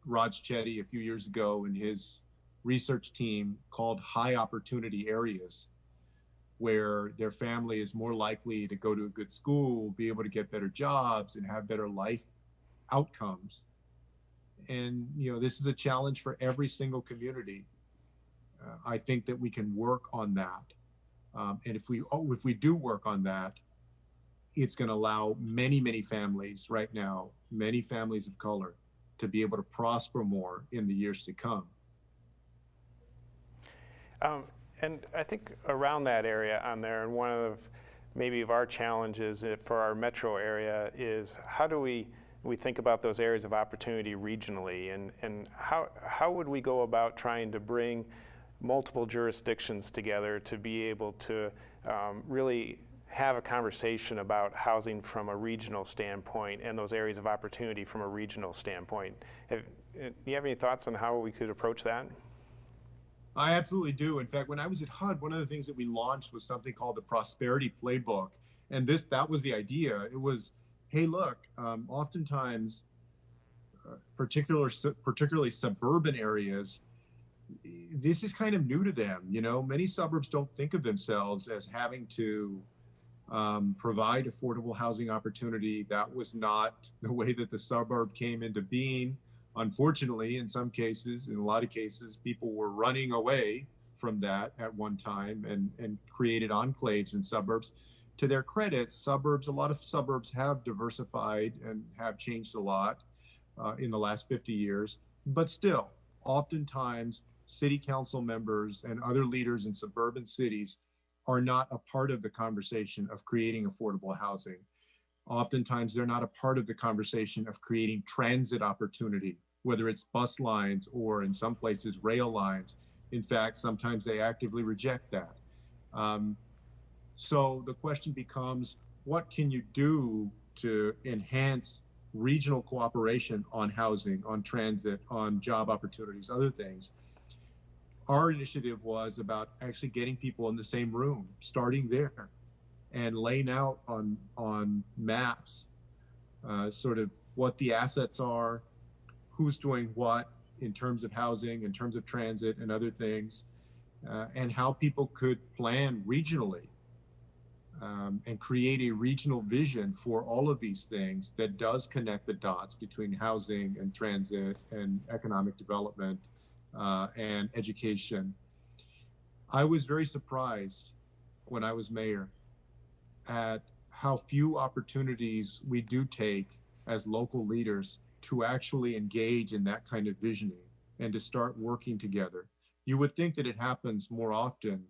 [SPEAKER 14] Raj Chetty a few years ago and his research team called high opportunity areas, where their family is more likely to go to a good school, be able to get better jobs, and have better life outcomes. And this is a challenge for every single community. I think that we can work on that, and if we do work on that, it's going to allow many families right now, many families of color, to be able to prosper more in the years to come.
[SPEAKER 5] And I think around that area on there, and one of maybe of our challenges for our metro area is how do we think about those areas of opportunity regionally, and how would we go about trying to bring multiple jurisdictions together to be able to really have a conversation about housing from a regional standpoint and those areas of opportunity from a regional standpoint. Do you have any thoughts on how we could approach that?
[SPEAKER 14] I absolutely do. In fact, when I was at HUD, one of the things that we launched was something called the Prosperity Playbook. And that was the idea. It was, hey, look, oftentimes, particularly suburban areas, this is kind of new to them. Many suburbs don't think of themselves as having to provide affordable housing opportunity. That was not the way that the suburb came into being. Unfortunately, in some cases, in a lot of cases, people were running away from that at one time and created enclaves in suburbs. To their credit, a lot of suburbs have diversified and have changed a lot in the last 50 years. But still, oftentimes, city council members and other leaders in suburban cities are not a part of the conversation of creating affordable housing. Oftentimes, they're not a part of the conversation of creating transit opportunity, whether it's bus lines or in some places rail lines. In fact, sometimes they actively reject that. So the question becomes, what can you do to enhance regional cooperation on housing, on transit, on job opportunities, other things? Our initiative was about actually getting people in the same room, starting there, and laying out on maps sort of what the assets are, who's doing what in terms of housing, in terms of transit and other things, and how people could plan regionally and create a regional vision for all of these things that does connect the dots between housing and transit and economic development and education. I was very surprised when I was mayor at how few opportunities we do take as local leaders to actually engage in that kind of visioning and to start working together. You would think that it happens more often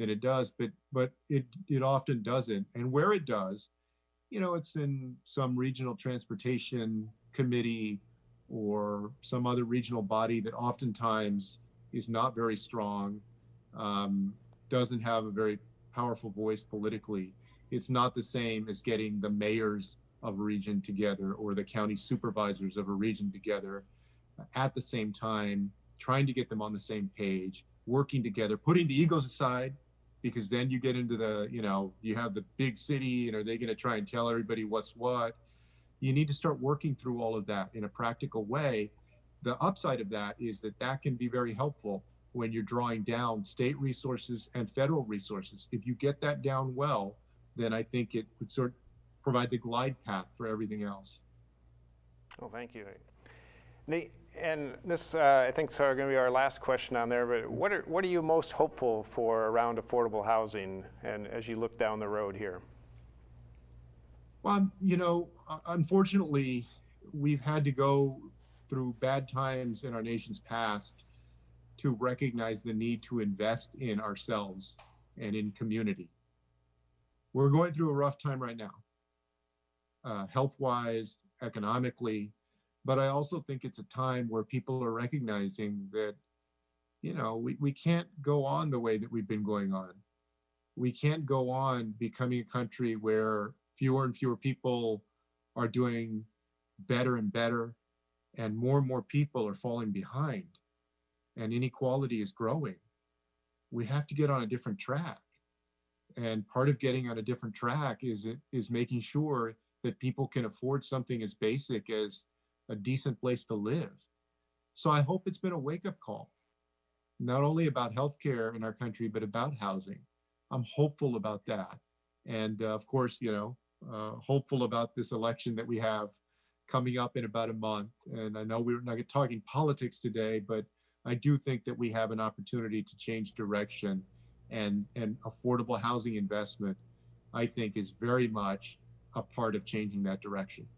[SPEAKER 14] than it does, but it often doesn't. And where it does, it's in some regional transportation committee or some other regional body that oftentimes is not very strong, doesn't have a very powerful voice politically. It's not the same as getting the mayors of a region together or the county supervisors of a region together at the same time, trying to get them on the same page, working together, putting the egos aside, because then you get into the, you have the big city and are they going to try and tell everybody what's what? You need to start working through all of that in a practical way. The upside of that is that can be very helpful when you're drawing down state resources and federal resources. If you get that down well, then I think it sort of provides a glide path for everything else.
[SPEAKER 5] Well, thank you. And this, I think, is going to be our last question on there, but what are you most hopeful for around affordable housing and as you look down the road here?
[SPEAKER 14] Well, unfortunately, we've had to go through bad times in our nation's past to recognize the need to invest in ourselves and in community. We're going through a rough time right now, health-wise, economically, but I also think it's a time where people are recognizing that, we can't go on the way that we've been going on. We can't go on becoming a country where fewer and fewer people are doing better and better, and more people are falling behind, and inequality is growing. We have to get on a different track. And part of getting on a different track is making sure that people can afford something as basic as a decent place to live. So I hope it's been a wake-up call, not only about healthcare in our country, but about housing. I'm hopeful about that. And of course, hopeful about this election that we have coming up in about a month. And I know we're not talking politics today, but I do think that we have an opportunity to change direction, and affordable housing investment, I think, is very much a part of changing that direction.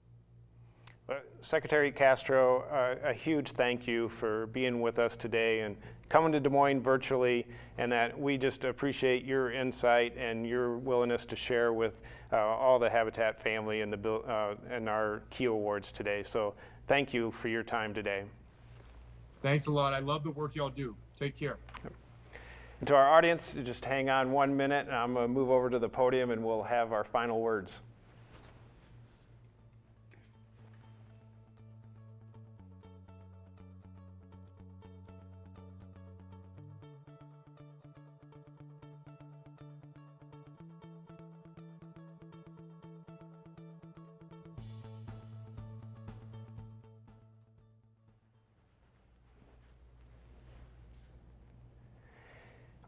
[SPEAKER 5] Secretary Castro, a huge thank you for being with us today and coming to Des Moines virtually, and that we just appreciate your insight and your willingness to share with all the Habitat family and our Key Awards today. So thank you for your time today.
[SPEAKER 14] Thanks a lot. I love the work y'all do. Take care.
[SPEAKER 5] And to our audience, just hang on 1 minute, and I'm going to move over to the podium and we'll have our final words.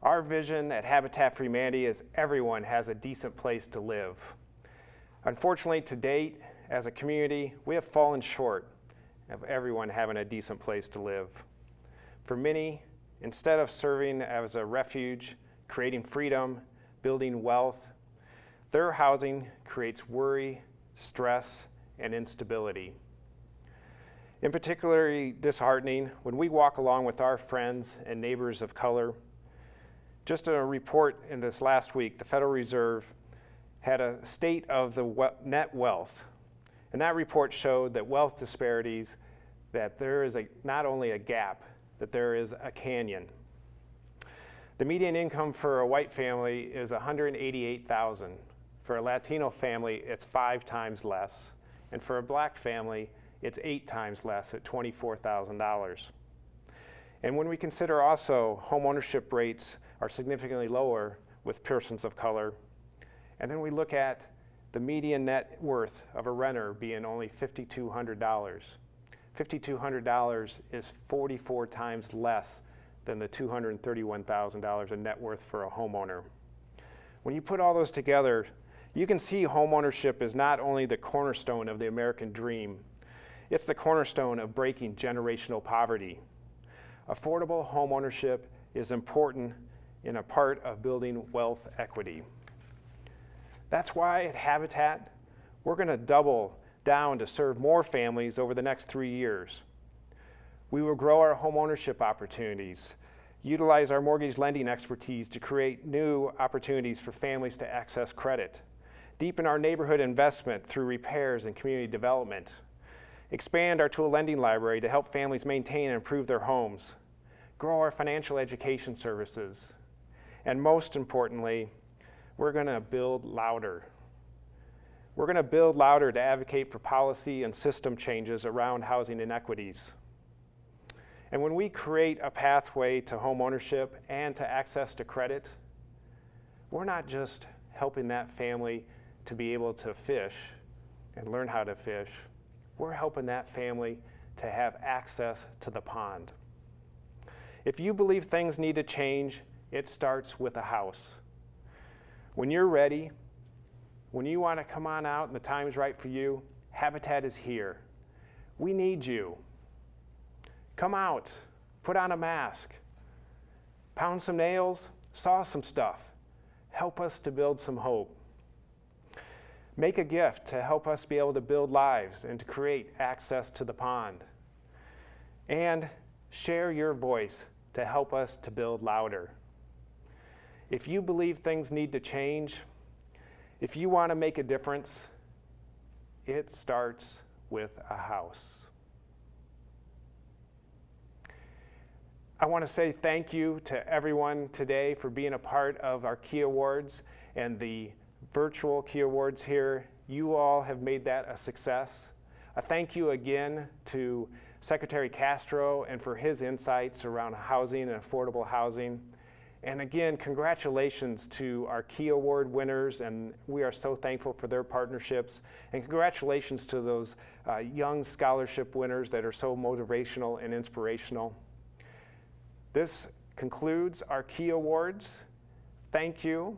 [SPEAKER 5] Our vision at Habitat for Humanity is everyone has a decent place to live. Unfortunately, to date, as a community, we have fallen short of everyone having a decent place to live. For many, instead of serving as a refuge, creating freedom, building wealth, their housing creates worry, stress, and instability. In particularly disheartening, when we walk along with our friends and neighbors of color. Just a report in this last week, the Federal Reserve had a state of the net wealth. And that report showed that wealth disparities, that there is not only a gap, that there is a canyon. The median income for a white family is $188,000. For a Latino family, it's 5 times less. And for a black family, it's 8 times less at $24,000. And when we consider also home ownership rates are significantly lower with persons of color. And then we look at the median net worth of a renter being only $5,200. $5,200 is 44 times less than the $231,000 in net worth for a homeowner. When you put all those together, you can see home ownership is not only the cornerstone of the American dream, it's the cornerstone of breaking generational poverty. Affordable home ownership is important in a part of building wealth equity. That's why at Habitat, we're going to double down to serve more families over the next 3 years. We will grow our home ownership opportunities, utilize our mortgage lending expertise to create new opportunities for families to access credit, deepen our neighborhood investment through repairs and community development, expand our tool lending library to help families maintain and improve their homes, grow our financial education services, and most importantly, we're going to build louder. We're going to build louder to advocate for policy and system changes around housing inequities. And when we create a pathway to home ownership and to access to credit, we're not just helping that family to be able to fish and learn how to fish. We're helping that family to have access to the pond. If you believe things need to change, it starts with a house. When you're ready, when you want to come on out and the time's right for you, Habitat is here. We need you. Come out, put on a mask, pound some nails, saw some stuff. Help us to build some hope. Make a gift to help us be able to build lives and to create access to the pond. And share your voice to help us to build louder. If you believe things need to change, if you want to make a difference, it starts with a house. I want to say thank you to everyone today for being a part of our Key Awards and the virtual Key Awards here. You all have made that a success. A thank you again to Secretary Castro and for his insights around housing and affordable housing. And again, congratulations to our Key Award winners, and we are so thankful for their partnerships. And congratulations to those young scholarship winners that are so motivational and inspirational. This concludes our Key Awards. Thank you.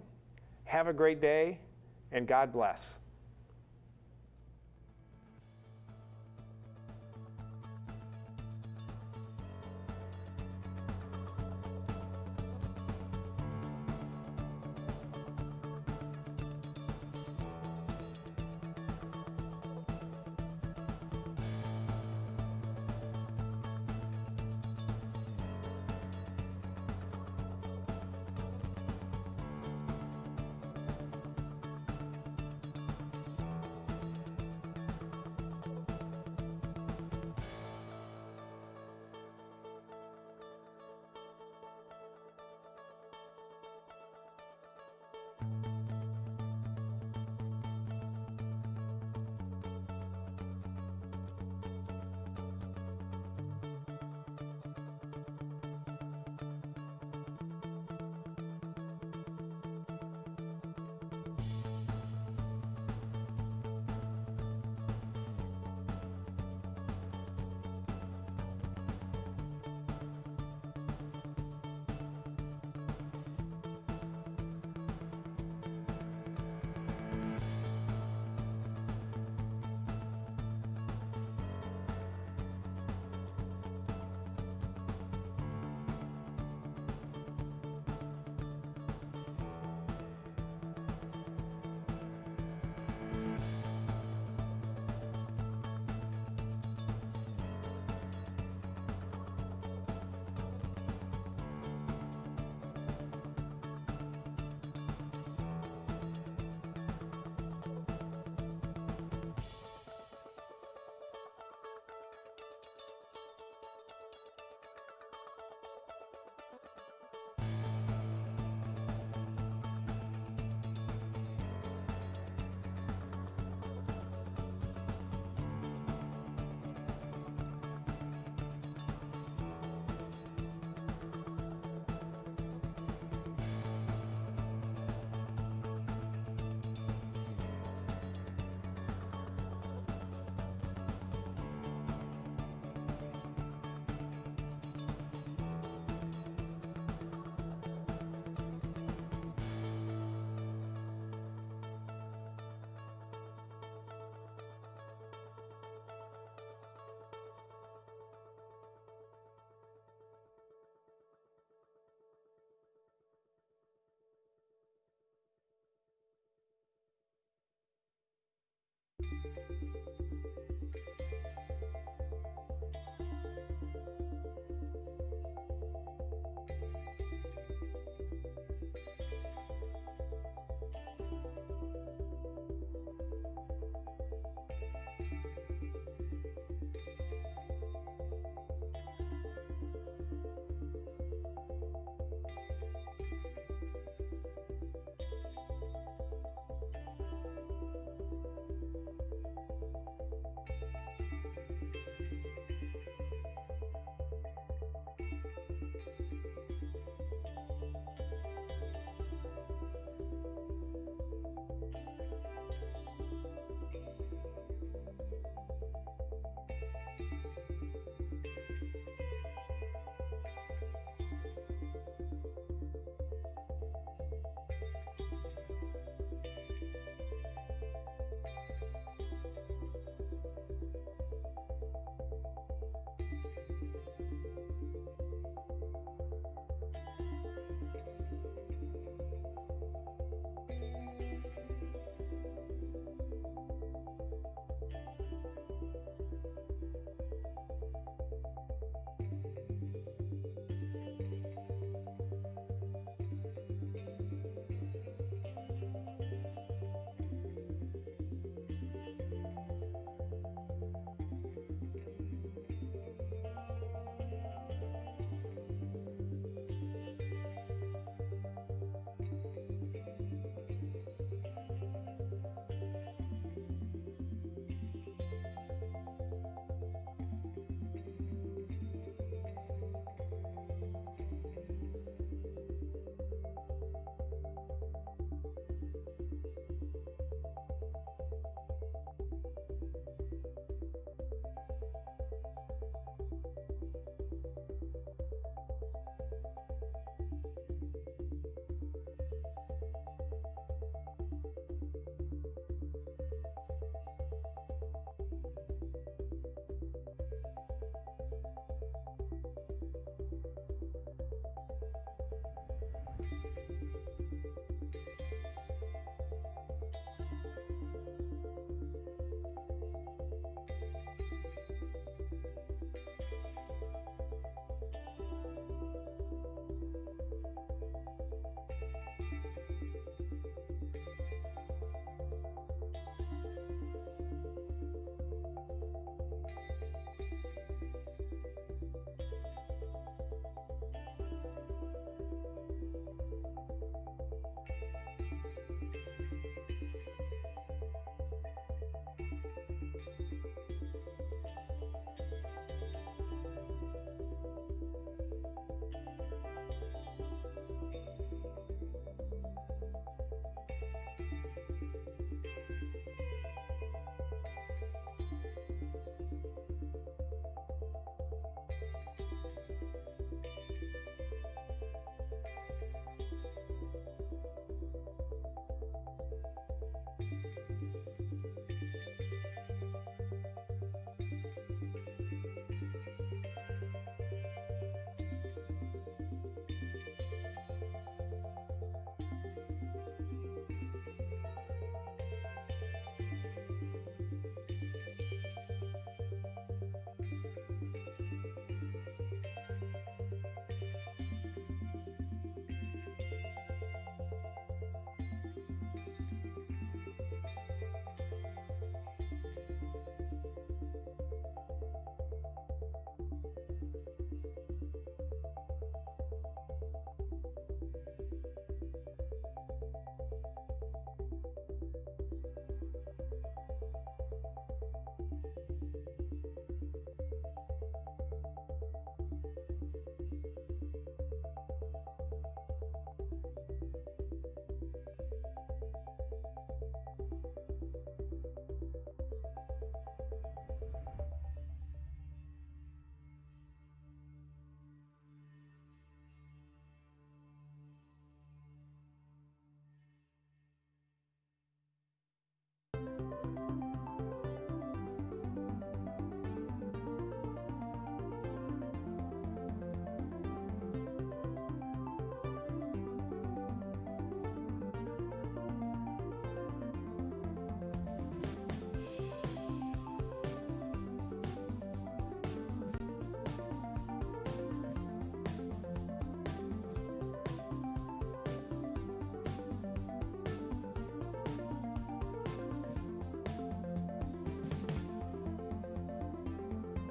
[SPEAKER 5] Have a great day, and God bless.